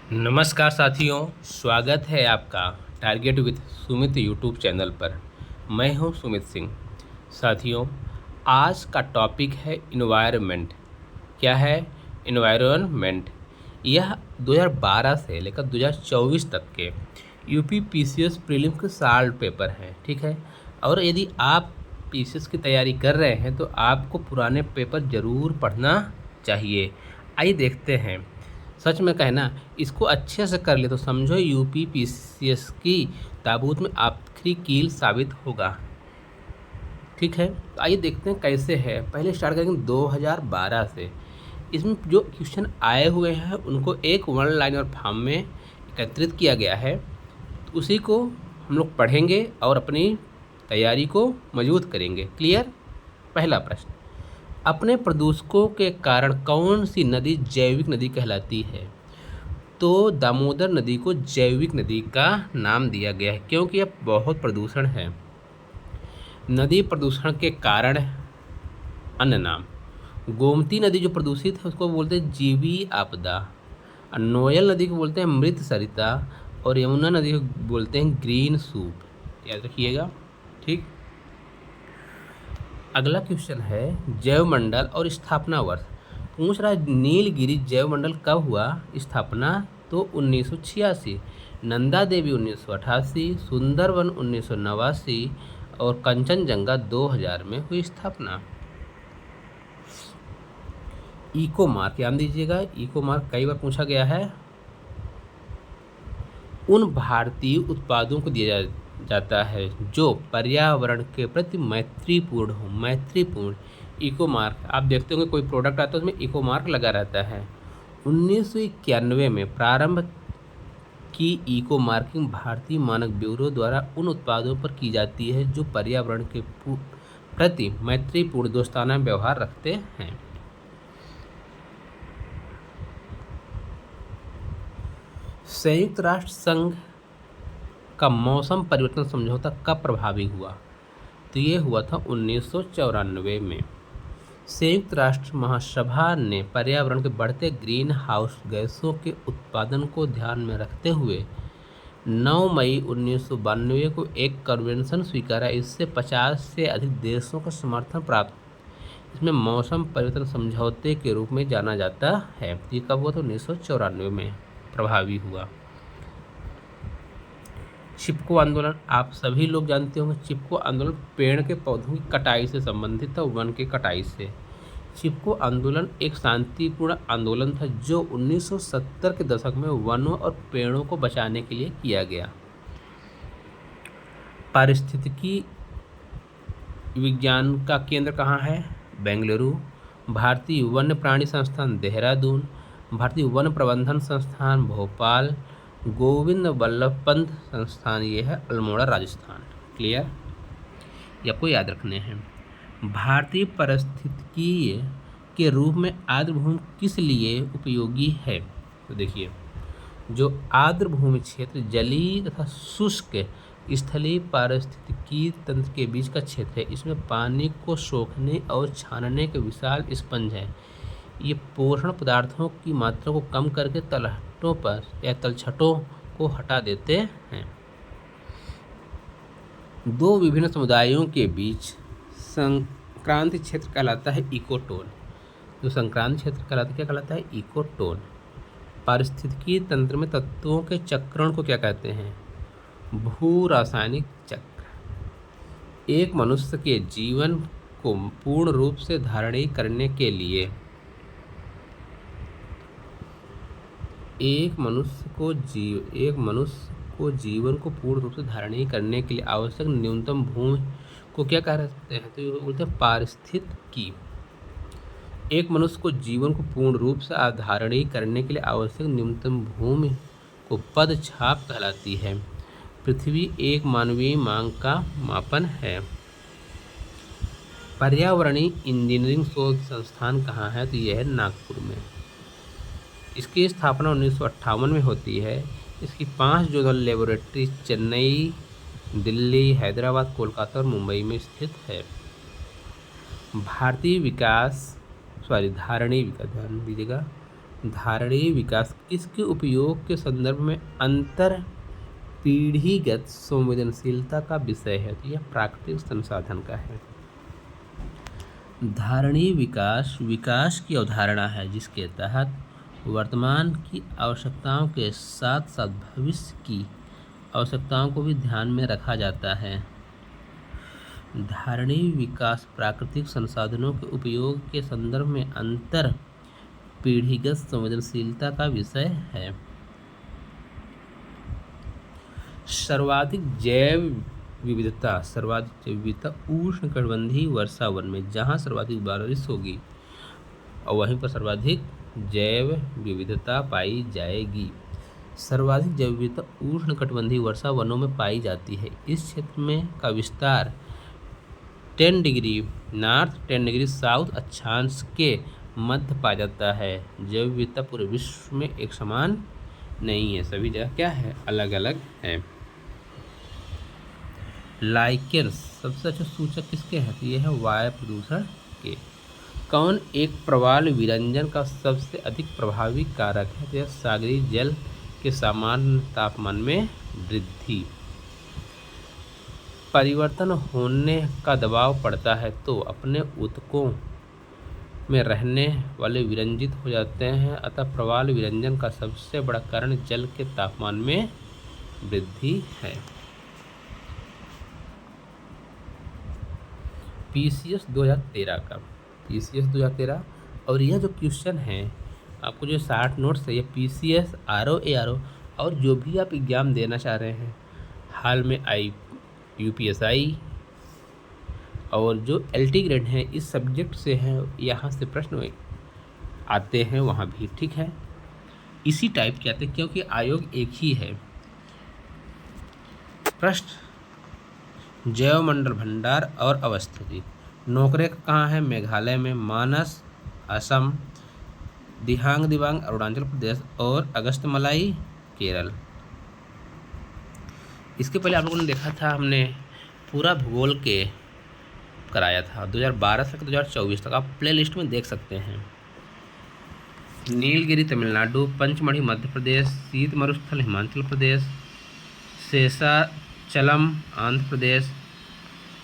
नमस्कार साथियों, स्वागत है आपका target with Sumit YouTube channel पर। मैं हूं सुमित सिंह। साथियों, आज का टॉपिक है इन्वायरमेंट। क्या है? इन्वायरमेंट। यह 2012 से लेकर 2024 तक के यूपी पीसीएस प्रीलिम्स के सॉल्व पेपर हैं, ठीक है। और यदि आप पीसीएस की तैयारी कर रहे हैं तो आपको पुराने पेपर ज़रूर पढ़ना चाहिए। आइए देखते हैं। सच में कहना, इसको अच्छे से कर ले तो समझो यूपी पीसीएस की ताबूत में आखिरी कील साबित होगा, ठीक है। तो आइए देखते हैं कैसे है। पहले स्टार्ट करेंगे 2012 से। इसमें जो क्वेश्चन आए हुए हैं उनको एक वन लाइनर फॉर्म में एकत्रित किया गया है, तो उसी को हम लोग पढ़ेंगे और अपनी तैयारी को मजबूत करेंगे। क्लियर? पहला प्रश्न, अपने प्रदूषकों के कारण कौन सी नदी जैविक नदी कहलाती है? तो दामोदर नदी को जैविक नदी का नाम दिया गया है क्योंकि यह बहुत प्रदूषण है। नदी प्रदूषण के कारण अन्य नाम, गोमती नदी जो प्रदूषित है उसको बोलते हैं जीवी आपदा, और नोयल नदी को बोलते हैं मृत सरिता, और यमुना नदी को बोलते हैं ग्रीन सूप। याद रखिएगा, ठीक। अगला क्वेश्चन है जैवमंडल और स्थापना वर्ष। पूछ रहा है नीलगिरी जैवमंडल कब हुआ स्थापना? तो 1986, नंदा देवी 1988, सुंदरवन 1989 और कंचनजंगा 2000 में हुई स्थापना। इको मार्क ध्यान दीजिएगा, इको मार्क कई बार पूछा गया है। उन भारतीय उत्पादों को दिया जाता है जो पर्यावरण के प्रति मैत्रीपूर्ण हो। मैत्रीपूर्ण इको मार्क आप देखते होंगे, कोई प्रोडक्ट आता है उसमें इको मार्क लगा रहता है। 1991 में प्रारंभ की इको मार्किंग भारतीय मानक ब्यूरो द्वारा उन उत्पादों पर की जाती है जो पर्यावरण के प्रति मैत्रीपूर्ण दोस्ताना व्यवहार रखते हैं। संयुक्त राष्ट्र संघ का मौसम परिवर्तन समझौता कब प्रभावी हुआ? तो ये हुआ था 1994 में। संयुक्त राष्ट्र महासभा ने पर्यावरण के बढ़ते ग्रीन हाउस गैसों के उत्पादन को ध्यान में रखते हुए 9 मई 1992 को एक कन्वेंशन स्वीकारा। इससे 50 से अधिक देशों का समर्थन प्राप्त। इसमें मौसम परिवर्तन समझौते के रूप में जाना जाता है। ये कब हुआ? तो 1994 में प्रभावी हुआ। चिपको आंदोलन आप सभी लोग जानते होंगे। चिपको आंदोलन पेड़ के पौधों की कटाई से संबंधित था, वन की कटाई से। चिपको आंदोलन एक शांतिपूर्ण आंदोलन था जो 1970 के दशक में वनों और पेड़ों को बचाने के लिए किया गया। पारिस्थितिकी विज्ञान का केंद्र कहाँ है? बेंगलुरु। भारतीय वन्य प्राणी संस्थान देहरादून। भारतीय वन प्रबंधन संस्थान भोपाल। गोविंद वल्लभ पंत संस्थान ये है अल्मोड़ा राजस्थान। क्लियर? ये आपको याद रखने हैं। भारतीय पारिस्थितिकी के रूप में आर्द्रभूमि किस लिए उपयोगी है? तो देखिए, जो आर्द्रभूमि क्षेत्र जलीय तथा शुष्क स्थलीय पारिस्थितिकी तंत्र के बीच का क्षेत्र है। इसमें पानी को सोखने और छानने के विशाल स्पंज है। ये पोषण पदार्थों की मात्रा को कम करके तलहटों पर या तलछटों को हटा देते हैं। दो विभिन्न समुदायों के बीच संक्रांति क्षेत्र कहलाता है इकोटोन। जो संक्रांति क्षेत्र कहलाता है क्या कहलाता है? इकोटोन। पारिस्थितिकी तंत्र में तत्वों के चक्रण को क्या कहते हैं? भू रासायनिक चक्र। एक मनुष्य के जीवन को पूर्ण रूप से धारण करने के लिए एक मनुष्य को जीवन को पूर्ण रूप से धारण करने के लिए आवश्यक न्यूनतम भूमि को क्या कहते हैं? तो ये बोलते हैं पारिस्थितिकी। एक मनुष्य को जीवन को पूर्ण रूप से धारण करने के लिए आवश्यक न्यूनतम भूमि को पदछाप कहलाती है। पृथ्वी एक मानवीय मांग का मापन है। पर्यावरणीय इंजीनियरिंग शोध संस्थान कहाँ है? तो यह है नागपुर में। इसकी स्थापना 1958 में होती है। इसकी 5 जोनल लेबोरेटरी चेन्नई, दिल्ली, हैदराबाद, कोलकाता और मुंबई में स्थित है। धारणी विकास ध्यान दीजिएगा। धारणीय विकास किसके उपयोग के संदर्भ में अंतर पीढ़ीगत संवेदनशीलता का विषय है? तो यह प्राकृतिक संसाधन का है। धारणीय विकास विकास की अवधारणा है जिसके तहत वर्तमान की आवश्यकताओं के साथ साथ भविष्य की आवश्यकताओं को भी ध्यान में रखा जाता है। धारणीय विकास प्राकृतिक संसाधनों के उपयोग के संदर्भ में अंतर पीढ़ीगत संवेदनशीलता का विषय है। सर्वाधिक जैव विविधता उष्णकटिबंधीय वर्षावन में, जहाँ सर्वाधिक बारिश होगी और वहीं पर सर्वाधिक जैव विविधता पाई जाएगी। सर्वाधिक जैव विविधता उष्णकटिबंधीय वर्षावनों में पाई जाती है। इस क्षेत्र में का विस्तार 10 डिग्री नॉर्थ 10 डिग्री साउथ अक्षांश के मध्य पाया जाता है। जैव विविधता पूरे विश्व में एक समान नहीं है, सभी जगह क्या है, अलग अलग है। लाइकेन्स सबसे अच्छा सूचक किसके हैं? तो ये है वायु प्रदूषण के। कौन एक प्रवाल विरंजन का सबसे अधिक प्रभावी कारक है? तो यह सागरीय जल के सामान्य तापमान में वृद्धि। परिवर्तन होने का दबाव पड़ता है तो अपने ऊतकों में रहने वाले विरंजित हो जाते हैं, अतः प्रवाल विरंजन का सबसे बड़ा कारण जल के तापमान में वृद्धि है। PCS 2013 का PCS 2013 और यह जो क्वेश्चन है आपको जो 60 नोट्स है, ये PCS RO ARO और जो भी आप एग्ज़ाम देना चाह रहे हैं, हाल में UPSI और जो LT ग्रेड है इस सब्जेक्ट से हैं, यहाँ से प्रश्न आते हैं वहाँ भी, ठीक है। इसी टाइप के आते हैं क्योंकि आयोग एक ही है। प्रश्न जैवमंडल भंडार और अवस्थिति। नोकरे कहाँ है? मेघालय में, मानस असम, दिहांग दिबांग अरुणाचल प्रदेश और अगस्त्यमलाई केरल। इसके पहले आप लोगों ने देखा था, हमने पूरा भूगोल के कराया था 2012 से 2024 तक, आप प्ले लिस्ट में देख सकते हैं। नीलगिरी तमिलनाडु, पंचमढ़ी मध्य प्रदेश, शीत मरुस्थल हिमाचल प्रदेश, शेषाचलम आंध्र प्रदेश,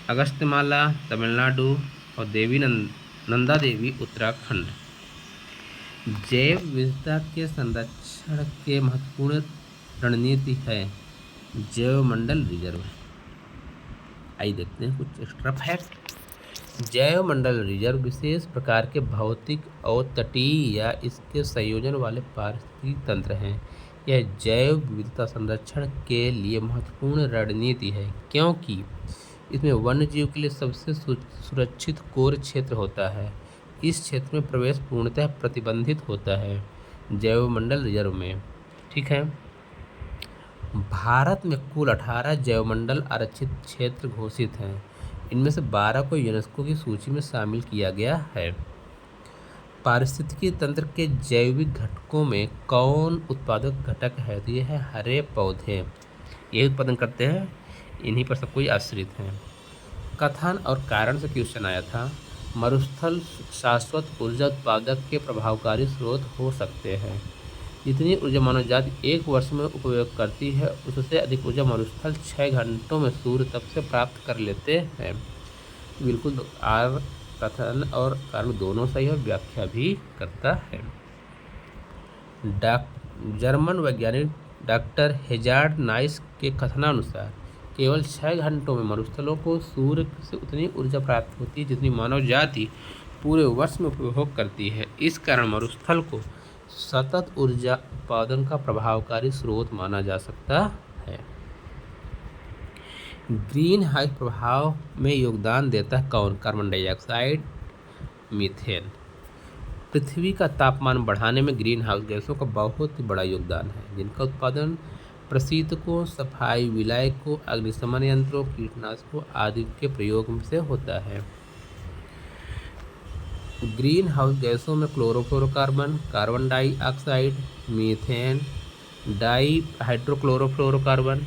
अगस्त्यमाला तमिलनाडु और देवी नंदा देवी उत्तराखंड। जैव विविधता के संरक्षण के महत्वपूर्ण रणनीति है जैवमंडल रिजर्व। आइए देखते हैं कुछ एक्स्ट्रा फैक्ट। जैवमंडल रिजर्व विशेष प्रकार के भौतिक और तटीय या इसके संयोजन वाले पारिस्थितिक तंत्र हैं। यह जैव विविधता संरक्षण के लिए महत्वपूर्ण रणनीति है क्योंकि इसमें वन्यजीव के लिए सबसे सुरक्षित कोर क्षेत्र होता है। इस क्षेत्र में प्रवेश पूर्णतः प्रतिबंधित होता है जैवमंडल रिजर्व में, ठीक है। भारत में कुल 18 जैवमंडल आरक्षित क्षेत्र घोषित हैं। इनमें से 12 को यूनेस्को की सूची में शामिल किया गया है। पारिस्थितिकी तंत्र के जैविक घटकों में कौन उत्पादक घटक है? तो ये है हरे पौधे, ये उत्पादन करते हैं, इन्हीं पर सब कोई आश्रित हैं। कथन और कारण से क्वेश्चन आया था। मरुस्थल शाश्वत ऊर्जा उत्पादक के प्रभावकारी स्रोत हो सकते हैं। जितनी ऊर्जा मानव जाति एक वर्ष में उपयोग करती है उससे अधिक ऊर्जा मरुस्थल 6 घंटों में सूर्य तप से प्राप्त कर लेते हैं। बिल्कुल कथन और कारण दोनों सही और व्याख्या भी करता है। जर्मन वैज्ञानिक डॉक्टर हेजार्ड नाइस के कथनानुसार केवल 6 घंटों में मरुस्थलों को सूर्य से उतनी ऊर्जा प्राप्त होती है जितनी मानव जाति पूरे वर्ष में उपभोग करती है। इस कारण मरुस्थल को सतत ऊर्जा उत्पादन का प्रभावकारी स्रोत माना जा सकता है। ग्रीन हाउस प्रभाव में योगदान देता है कौन? Carbon dioxide, methane. पृथ्वी का तापमान बढ़ाने में ग्रीन हाउस गैसों का बहुत ही बड़ा योगदान है, जिनका उत्पादन प्रशीतकों, सफाई विलायकों, अग्निशमन यंत्रों, कीटनाशकों आदि के प्रयोग से होता है। ग्रीन हाउस गैसों में chlorofluorocarbon, carbon dioxide, methane, di hydrochlorofluorocarbon,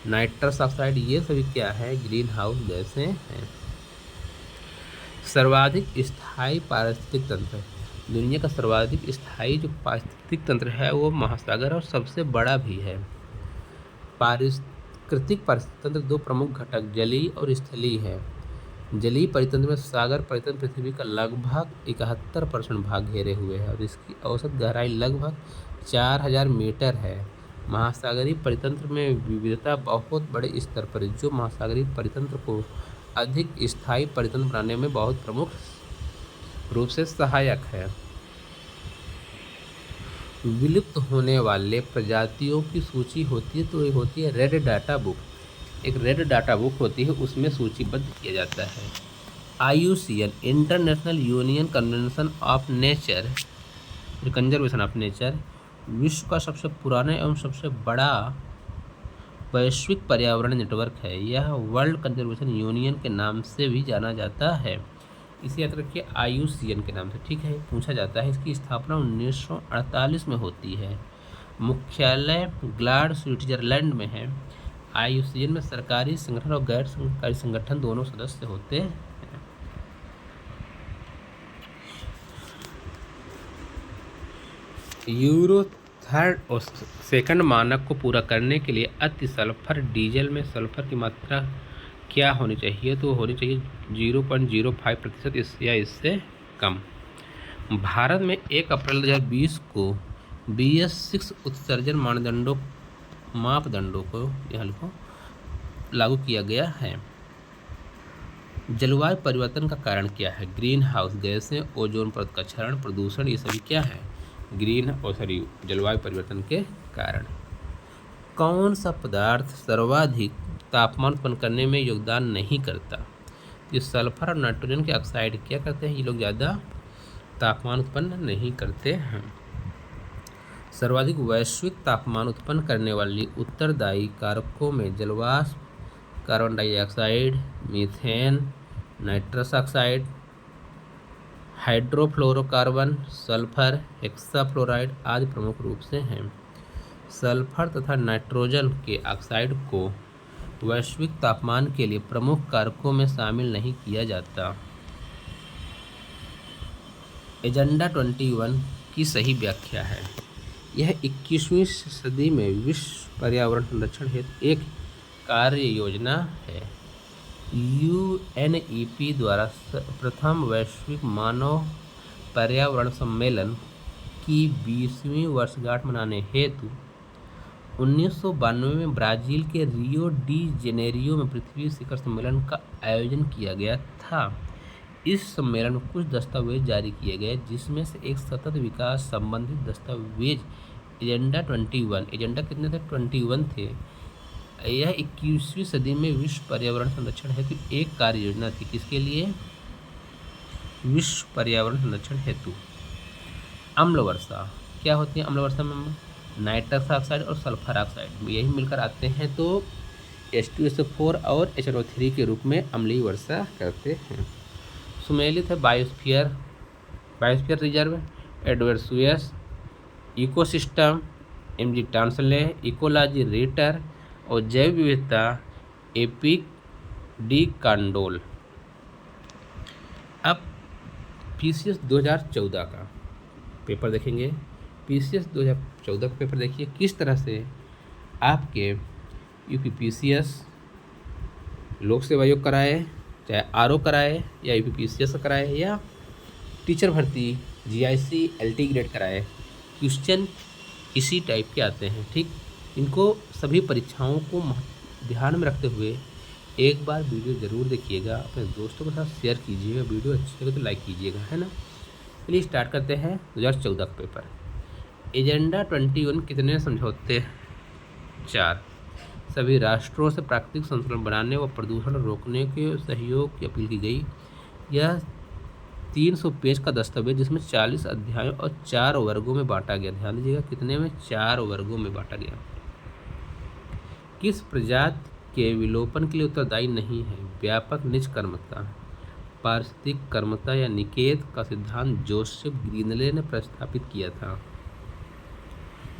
nitrous oxide, ये सभी क्या है? ग्रीन हाउस गैसें हैं। सर्वाधिक स्थायी पारिस्थितिक तंत्र। दुनिया का सर्वाधिक स्थायी जो पारिस्थितिक तंत्र है वो महासागर और सबसे बड़ा भी है। पारिस्थितिक तंत्र दो प्रमुख घटक जलीय और स्थलीय है। जलीय परितंत्र में सागर परितंत्र पृथ्वी का लगभग 71% भाग घेरे हुए है और इसकी औसत गहराई लगभग 4000 मीटर है। महासागरीय परितंत्र में विविधता बहुत बड़े स्तर पर है, जो महासागरीय परितंत्र को अधिक स्थायी परितंत्र बनाने में बहुत प्रमुख रूप से सहायक है। विलुप्त होने वाले प्रजातियों की सूची होती है तो ये होती है रेड डाटा बुक। एक रेड डाटा बुक होती है, उसमें सूचीबद्ध किया जाता है। IUCN international union convention of nature conservation of nature विश्व का सबसे पुराना एवं सबसे बड़ा वैश्विक पर्यावरण नेटवर्क है। यह वर्ल्ड कंजर्वेशन यूनियन के नाम से भी जाना जाता है। इसे याद रखिए IUCN के नाम से, ठीक है। पूछा जाता है इसकी स्थापना 1948 में होती है। मुख्यालय ग्लाड स्विट्जरलैंड में है। IUCN में सरकारी संगठन और गैर सरकारी संगठन दोनों सदस्य होते हैं। यूरो 3rd और 2nd मानक को पूरा करने के लिए अति सल्फर डीजल में सल्फर की मात्रा क्या होनी चाहिए? तो होनी चाहिए 0.05% या इससे कम। भारत में 1 अप्रैल 2020 को BS6 उत्सर्जन मापदंडों को यहाँ लिखो लागू किया गया है। जलवायु परिवर्तन का कारण क्या है? ग्रीन हाउस गैसें, ओजोन परत का क्षरण, प्रदूषण, ये सभी क्या है? जलवायु परिवर्तन के कारण। कौन सा पदार्थ सर्वाधिक तापमान उत्पन्न करने में योगदान नहीं करता? ये सल्फर और नाइट्रोजन के ऑक्साइड क्या करते हैं? ये लोग ज़्यादा तापमान उत्पन्न नहीं करते हैं। सर्वाधिक वैश्विक तापमान उत्पन्न करने वाली उत्तरदायी कारकों में जलवाष्प, carbon dioxide, methane, nitrous oxide, hydrofluorocarbon, sulphur, hexafluoride आदि प्रमुख रूप से हैं। सल्फर तथा नाइट्रोजन के ऑक्साइड को वैश्विक तापमान के लिए प्रमुख कारकों में शामिल नहीं किया जाता। एजेंडा 21 की सही व्याख्या है। यह 21वीं सदी में विश्व पर्यावरण संरक्षण हेतु एक कार्य योजना है। UNEP द्वारा प्रथम वैश्विक मानव पर्यावरण सम्मेलन की 20वीं वर्षगांठ मनाने हेतु 1992 में ब्राज़ील के रियो डी जेनेरियो में पृथ्वी शिखर सम्मेलन का आयोजन किया गया था। इस सम्मेलन में कुछ दस्तावेज जारी किए गए, जिसमें से एक सतत विकास संबंधित दस्तावेज एजेंडा 21। एजेंडा कितने थे? 21 थे। यह 21वीं सदी में विश्व पर्यावरण संरक्षण हेतु एक कार्य योजना थी। किसके लिए? विश्व पर्यावरण संरक्षण हेतु। अम्ल वर्षा क्या होती है? अम्ल वर्षा में नाइट्रस ऑक्साइड और सल्फर ऑक्साइड यही मिलकर आते हैं, तो H2SO4 और HNO3 के रूप में अम्लीय वर्षा करते हैं। सुमेलित है बायोस्फीयर रिजर्व, एडवर्ड सुयस, ecosystem, MG Tansley, ecology rater और जैव विविधता एपिक डी कांडोल। अब PCS 2014 का पेपर देखेंगे। PCS 2014 का पेपर देखिए किस तरह से आपके UPPCS लोक सेवा आयोग कराए, चाहे RO कराए या UPPCS कराए या टीचर भर्ती GIC LT ग्रेड कराए, क्वेश्चन इसी टाइप के आते हैं। ठीक, इनको सभी परीक्षाओं को ध्यान में रखते हुए एक बार वीडियो ज़रूर देखिएगा, अपने दोस्तों के साथ शेयर कीजिएगा। वीडियो अच्छी लगे तो लाइक कीजिएगा, है ना। चलिए स्टार्ट करते हैं 2014 का पेपर। एजेंडा 21 कितने समझौते? 4। सभी राष्ट्रों से प्राकृतिक संतुलन बनाने व प्रदूषण रोकने के सहयोग की अपील की गई। यह 300 पेज का दस्तावेज जिसमें 40 अध्यायों और 4 वर्गों में बांटा गया। ध्यान दीजिएगा कितने में? 4 वर्गों में बांटा गया। किस प्रजाति के विलोपन के लिए उत्तरदायी नहीं है? व्यापक निज कर्मता, पारिस्थितिक कर्मता या निषेध का सिद्धांत जोसेफ ग्रीनले ने प्रस्तावित किया था।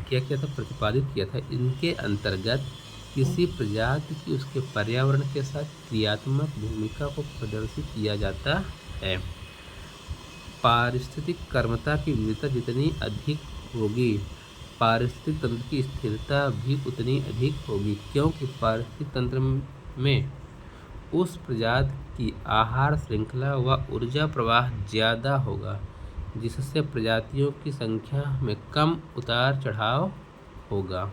क्या किया था? प्रतिपादित किया था। इनके अंतर्गत किसी प्रजाति की उसके पर्यावरण के साथ क्रियात्मक भूमिका को प्रदर्शित किया जाता है। पारिस्थितिक कर्मता की विविधता जितनी अधिक होगी, पारिस्थितिक तंत्र की स्थिरता भी उतनी अधिक होगी, क्योंकि पारिस्थितिक तंत्र में उस प्रजाति की आहार श्रृंखला व ऊर्जा प्रवाह ज़्यादा होगा, जिससे प्रजातियों की संख्या में कम उतार चढ़ाव होगा।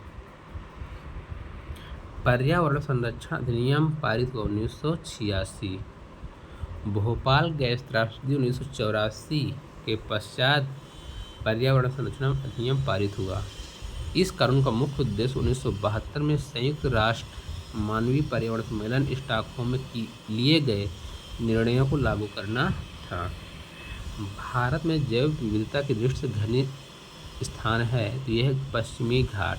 पर्यावरण संरक्षण अधिनियम पारित हुआ 1986। भोपाल गैस त्रासदी 1984 के पश्चात पर्यावरण संरक्षण अधिनियम पारित हुआ। इस कानून का मुख्य उद्देश्य 1972 में संयुक्त राष्ट्र मानवीय पर्यावरण सम्मेलन स्टॉकहोम में लिए गए निर्णयों को लागू करना था। भारत में जैव विविधता की दृष्टि से घनी स्थान है, तो यह पश्चिमी घाट।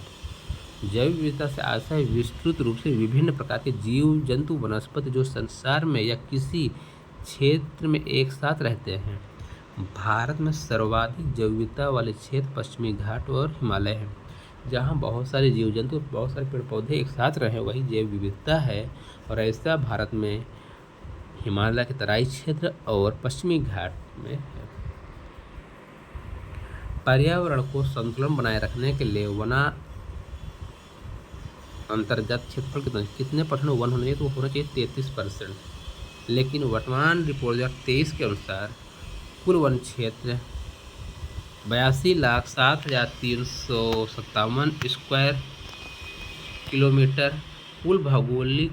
जैव विविधता से आशय है विस्तृत रूप से विभिन्न प्रकार के जीव जंतु वनस्पति जो संसार में या किसी क्षेत्र में एक साथ रहते हैं। भारत में सर्वाधिक जैव विविधता वाले क्षेत्र पश्चिमी घाट और हिमालय हैं, जहाँ बहुत सारे जीव जंतु बहुत सारे पेड़ पौधे एक साथ रहे, वही जैव विविधता है। और ऐसा भारत में हिमालय के तराई क्षेत्र और पश्चिमी घाट में है। पर्यावरण को संतुलन बनाए रखने के लिए वना अंतर्गत क्षेत्रफल कितने परसेंट वन होना चाहिए, तो होना चाहिए 33%। लेकिन वर्तमान रिपोर्ट 2023 के अनुसार कुल वन क्षेत्र 82,07,357 स्क्वायर किलोमीटर, कुल भौगोलिक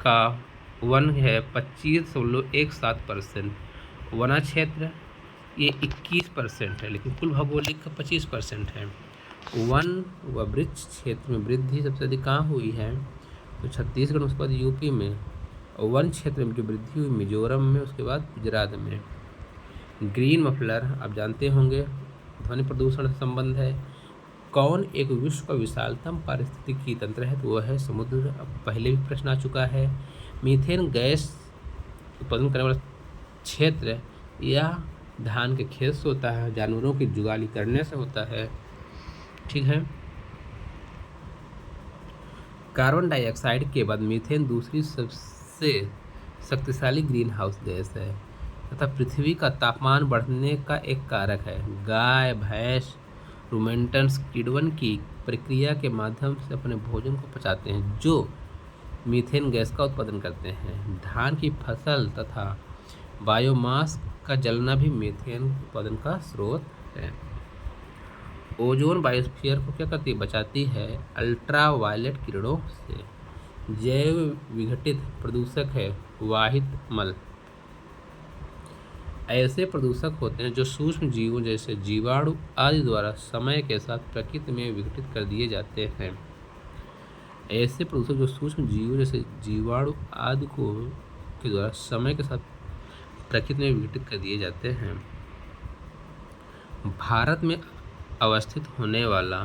का वन है 25.17%। वना क्षेत्र ये 21% है, लेकिन कुल भौगोलिक का 25% है। वन व वृक्ष क्षेत्र में वृद्धि सबसे अधिक कहाँ हुई है, तो छत्तीसगढ़, उसके बाद यूपी में। और वन क्षेत्र में जो वृद्धि हुई मिजोरम में, उसके बाद गुजरात में। ग्रीन मफलर आप जानते होंगे, ध्वनि प्रदूषण से संबंध है। कौन एक विश्व का विशालतम पारिस्थितिकी तंत्र है, तो वह है समुद्र। अब पहले भी प्रश्न आ चुका है। मीथेन गैस उत्पादन करने वाला क्षेत्र या धान के खेत से होता है, जानवरों की जुगाली करने से होता है, ठीक है। कार्बन डाइऑक्साइड के बाद मीथेन दूसरी सबसे शक्तिशाली ग्रीन हाउस गैस है तथा पृथ्वी का तापमान बढ़ने का एक कारक है। गाय, भैंस, रूमेंटन्स किण्वन की प्रक्रिया के माध्यम से अपने भोजन को पचाते हैं, जो मीथेन गैस का उत्पादन करते हैं। धान की फसल तथा बायोमास का जलना भी मीथेन उत्पादन का स्रोत है। ओजोन बायोस्फीयर को क्या करती है, बचाती है अल्ट्रावायलेट किरणों से। जैव विघटित प्रदूषक है वाहित मल। ऐसे प्रदूषक होते हैं जो सूक्ष्म जीवों जैसे जीवाणु आदि द्वारा समय के साथ प्रकृति में विघटित कर दिए जाते हैं। ऐसे प्रदूषक जो सूक्ष्म जीवों जैसे जीवाणु आदि के द्वारा समय के साथ प्रकृति में विघटित कर दिए जाते हैं। भारत में अवस्थित होने वाला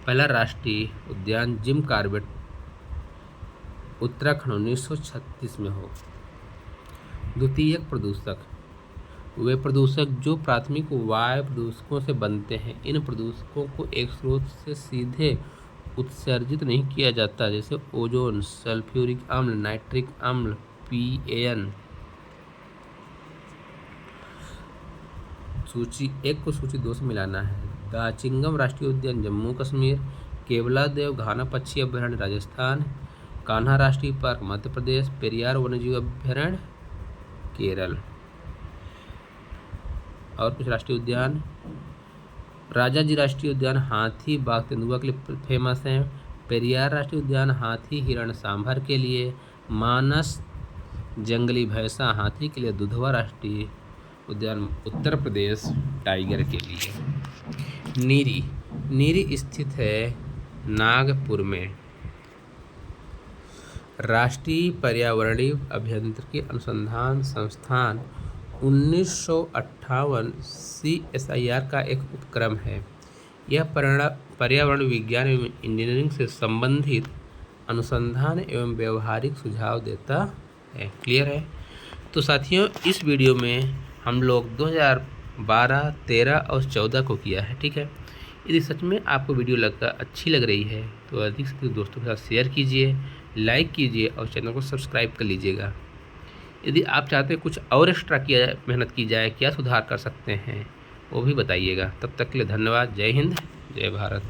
पहला राष्ट्रीय उद्यान जिम कॉर्बेट उत्तराखंड 1936 में हो। द्वितीयक प्रदूषक वे प्रदूषक जो प्राथमिक वायु प्रदूषकों से बनते हैं। इन प्रदूषकों को एक स्रोत से सीधे उत्सर्जित नहीं किया जाता, जैसे ओजोन, सल्फ्यूरिक अम्ल, नाइट्रिक अम्ल, PAN। सूची 1 को सूची 2 से मिलाना है। दाचिंगम राष्ट्रीय उद्यान जम्मू कश्मीर, केवलादेव घाना पक्षी अभ्यारण्य राजस्थान, कान्हा राष्ट्रीय पार्क मध्य प्रदेश, पेरियार वन्यजीव अभ्यारण्य केरल। और कुछ राष्ट्रीय उद्यान, राजाजी राष्ट्रीय उद्यान हाथी बाघ तेंदुआ के लिए फेमस है। पेरियार राष्ट्रीय उद्यान हाथी हिरण सांभर के लिए। मानस जंगली भैंसा हाथी के लिए। दुधवा राष्ट्रीय उद्यान उत्तर प्रदेश टाइगर के लिए। नीरी स्थित है नागपुर में। राष्ट्रीय पर्यावरणीय अभियांत्रिकी अनुसंधान संस्थान 1958 CSIR का एक उपक्रम है। यह पर्यावरण विज्ञान एवं इंजीनियरिंग से संबंधित अनुसंधान एवं व्यवहारिक सुझाव देता है। क्लियर है। तो साथियों, इस वीडियो में हम लोग 2012, 13 और 14 को किया है, ठीक है। यदि सच में आपको वीडियो अच्छी लग रही है तो अधिक से अधिक दोस्तों के साथ शेयर कीजिए, लाइक कीजिए और चैनल को सब्सक्राइब कर लीजिएगा। यदि आप चाहते हैं कुछ और एक्स्ट्रा किया जाए, मेहनत की जाए, क्या सुधार कर सकते हैं वो भी बताइएगा। तब तक के लिए धन्यवाद। जय हिंद, जय भारत।